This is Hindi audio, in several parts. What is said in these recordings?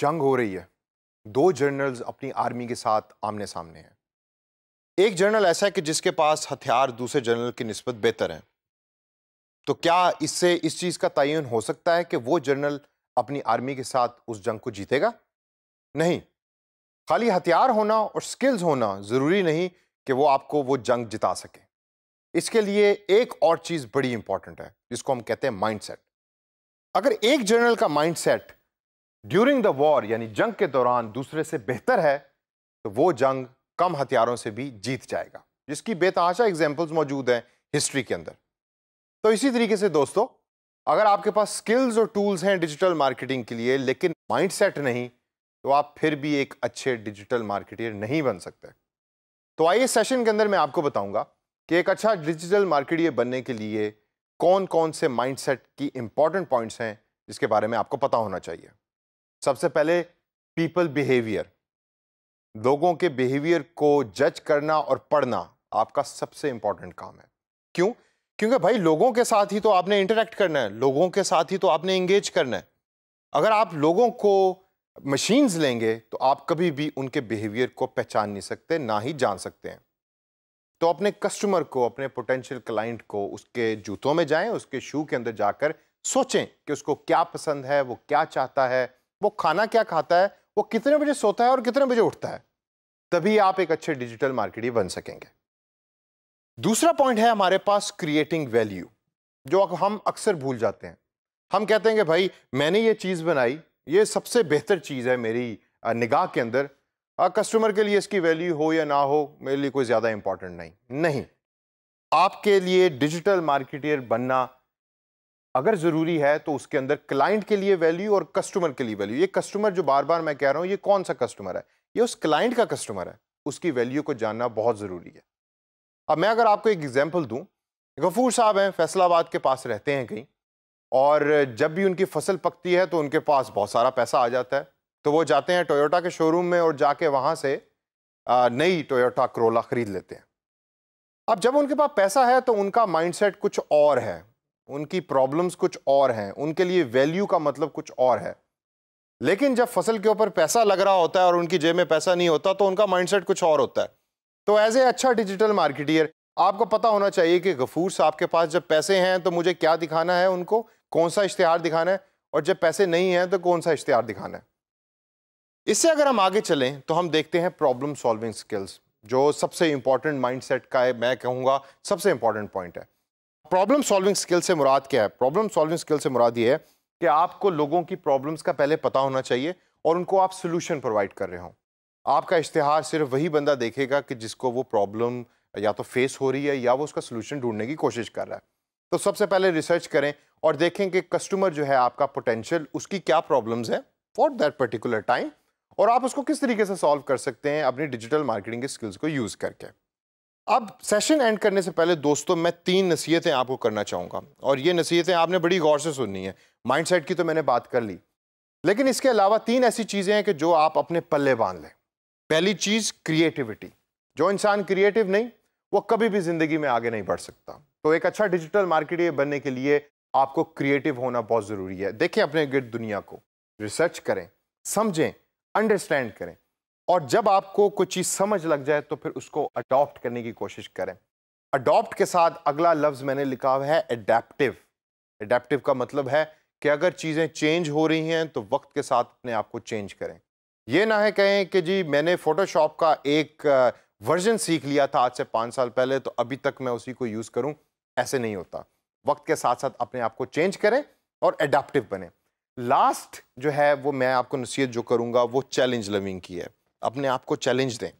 जंग हो रही है। दो जनरल्स अपनी आर्मी के साथ आमने सामने हैं। एक जनरल ऐसा है कि जिसके पास हथियार दूसरे जनरल की निस्बत बेहतर हैं। तो क्या इससे इस चीज का तयन हो सकता है कि वो जनरल अपनी आर्मी के साथ उस जंग को जीतेगा? नहीं। खाली हथियार होना और स्किल्स होना जरूरी नहीं कि वो आपको वो जंग जिता सके। इसके लिए एक और चीज बड़ी इंपॉर्टेंट है जिसको हम कहते हैं माइंडसेट। अगर एक जनरल का माइंडसेट ड्यूरिंग द वॉर यानी जंग के दौरान दूसरे से बेहतर है तो वो जंग कम हथियारों से भी जीत जाएगा, जिसकी बेतहाशा एग्जांपल्स मौजूद हैं हिस्ट्री के अंदर। तो इसी तरीके से दोस्तों, अगर आपके पास स्किल्स और टूल्स हैं डिजिटल मार्केटिंग के लिए लेकिन माइंडसेट नहीं, तो आप फिर भी एक अच्छे डिजिटल मार्केटर नहीं बन सकते। तो आइए सेशन के अंदर मैं आपको बताऊंगा कि एक अच्छा डिजिटल मार्केटर बनने के लिए कौन कौन से माइंडसेट की इंपॉर्टेंट पॉइंट्स हैं जिसके बारे में आपको पता होना चाहिए। सबसे पहले पीपल बिहेवियर। लोगों के बिहेवियर को जज करना और पढ़ना आपका सबसे इंपॉर्टेंट काम है। क्यों? क्योंकि भाई लोगों के साथ ही तो आपने इंटरेक्ट करना है, लोगों के साथ ही तो आपने एंगेज करना है। अगर आप लोगों को मशीन्स लेंगे तो आप कभी भी उनके बिहेवियर को पहचान नहीं सकते, ना ही जान सकते हैं। तो अपने कस्टमर को, अपने पोटेंशियल क्लाइंट को उसके जूतों में जाएं, उसके शू के अंदर जाकर सोचें कि उसको क्या पसंद है, वो क्या चाहता है, वो खाना क्या खाता है, वो कितने बजे सोता है और कितने बजे उठता है। तभी आप एक अच्छे डिजिटल मार्केटर बन सकेंगे। दूसरा पॉइंट है हमारे पास क्रिएटिंग वैल्यू, जो हम अक्सर भूल जाते हैं। हम कहते हैं कि भाई मैंने ये चीज़ बनाई, ये सबसे बेहतर चीज़ है मेरी निगाह के अंदर, कस्टमर के लिए इसकी वैल्यू हो या ना हो मेरे लिए कोई ज़्यादा इंपॉर्टेंट नहीं। आपके लिए डिजिटल मार्केटर बनना अगर ज़रूरी है तो उसके अंदर क्लाइंट के लिए वैल्यू और कस्टमर के लिए वैल्यू। ये कस्टमर जो बार बार मैं कह रहा हूँ, ये कौन सा कस्टमर है? ये उस क्लाइंट का कस्टमर है। उसकी वैल्यू को जानना बहुत ज़रूरी है। अब मैं अगर आपको एक एग्जाम्पल दूँ, गफूर साहब हैं, फैसलाबाद के पास रहते हैं कहीं, और जब भी उनकी फसल पकती है तो उनके पास बहुत सारा पैसा आ जाता है। तो वो जाते हैं टोयोटा के शोरूम में और जाके वहाँ से नई टोयोटा करोला खरीद लेते हैं। अब जब उनके पास पैसा है तो उनका माइंडसेट कुछ और है, उनकी प्रॉब्लम्स कुछ और हैं, उनके लिए वैल्यू का मतलब कुछ और है। लेकिन जब फसल के ऊपर पैसा लग रहा होता है और उनकी जेब में पैसा नहीं होता तो उनका माइंडसेट कुछ और होता है। तो एज ए अच्छा डिजिटल मार्केटर आपको पता होना चाहिए कि गफूर साहब के पास जब पैसे हैं तो मुझे क्या दिखाना है, उनको कौन सा इश्तिहार दिखाना है, और जब पैसे नहीं हैं तो कौन सा इश्तिहार दिखाना है। इससे अगर हम आगे चलें तो हम देखते हैं प्रॉब्लम सॉल्विंग स्किल्स, जो सबसे इंपॉर्टेंट माइंडसेट का है, मैं कहूँगा सबसे इंपॉर्टेंट पॉइंट है। प्रॉब्लम सॉल्विंग स्किल से मुराद क्या है? प्रॉब्लम सॉल्विंग स्किल से मुराद ये है कि आपको लोगों की प्रॉब्लम्स का पहले पता होना चाहिए और उनको आप सोल्यूशन प्रोवाइड कर रहे हो। आपका इश्तिहार सिर्फ वही बंदा देखेगा कि जिसको वो प्रॉब्लम या तो फेस हो रही है या वो उसका सोल्यूशन ढूंढने की कोशिश कर रहा है। तो सबसे पहले रिसर्च करें और देखें कि कस्टमर जो है आपका पोटेंशियल, उसकी क्या प्रॉब्लम्स हैं फॉर दैट पर्टिकुलर टाइम, और आप उसको किस तरीके से सॉल्व कर सकते हैं अपनी डिजिटल मार्केटिंग के स्किल्स को यूज़ करके। अब सेशन एंड करने से पहले दोस्तों मैं 3 नसीहतें आपको करना चाहूँगा, और ये नसीहतें आपने बड़ी गौर से सुननी है। माइंडसेट की तो मैंने बात कर ली, लेकिन इसके अलावा 3 ऐसी चीज़ें हैं कि जो आप अपने पल्ले बांध लें। पहली चीज़ क्रिएटिविटी। जो इंसान क्रिएटिव नहीं, वो कभी भी ज़िंदगी में आगे नहीं बढ़ सकता। तो एक अच्छा डिजिटल मार्केटर बनने के लिए आपको क्रिएटिव होना बहुत ज़रूरी है। देखें अपने गिर्द दुनिया को, रिसर्च करें, समझें, अंडरस्टैंड करें, और जब आपको कोई चीज़ समझ लग जाए तो फिर उसको अडॉप्ट करने की कोशिश करें। अडॉप्ट के साथ अगला लफ्ज़ मैंने लिखा हुआ है एडेप्टिव। एडेप्टिव का मतलब है कि अगर चीज़ें चेंज हो रही हैं तो वक्त के साथ अपने आप को चेंज करें। ये ना है कहें कि जी मैंने फ़ोटोशॉप का एक वर्जन सीख लिया था आज से 5 साल पहले तो अभी तक मैं उसी को यूज़ करूं। ऐसे नहीं होता। वक्त के साथ साथ अपने आप को चेंज करें और एडेप्टिव बने। लास्ट जो है वो मैं आपको नसीहत जो करूंगा वो चैलेंज लविंग की है। अपने आप को चैलेंज दें।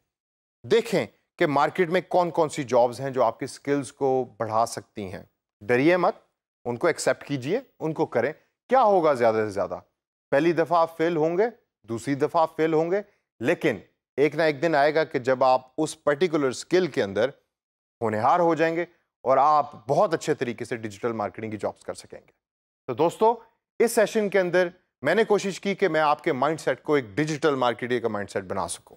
देखें कि मार्केट में कौन कौन सी जॉब्स हैं जो आपकी स्किल्स को बढ़ा सकती हैं। डरिए मत, उनको एक्सेप्ट कीजिए, उनको करें। क्या होगा ज़्यादा से ज़्यादा? पहली दफ़ा आप फेल होंगे, दूसरी दफ़ा आप फेल होंगे, लेकिन एक ना एक दिन आएगा कि जब आप उस पर्टिकुलर स्किल के अंदर होनहार हो जाएंगे और आप बहुत अच्छे तरीके से डिजिटल मार्केटिंग की जॉब्स कर सकेंगे। तो दोस्तों, इस सेशन के अंदर मैंने कोशिश की कि मैं आपके माइंडसेट को एक डिजिटल मार्केटिंग का माइंडसेट बना सकूं।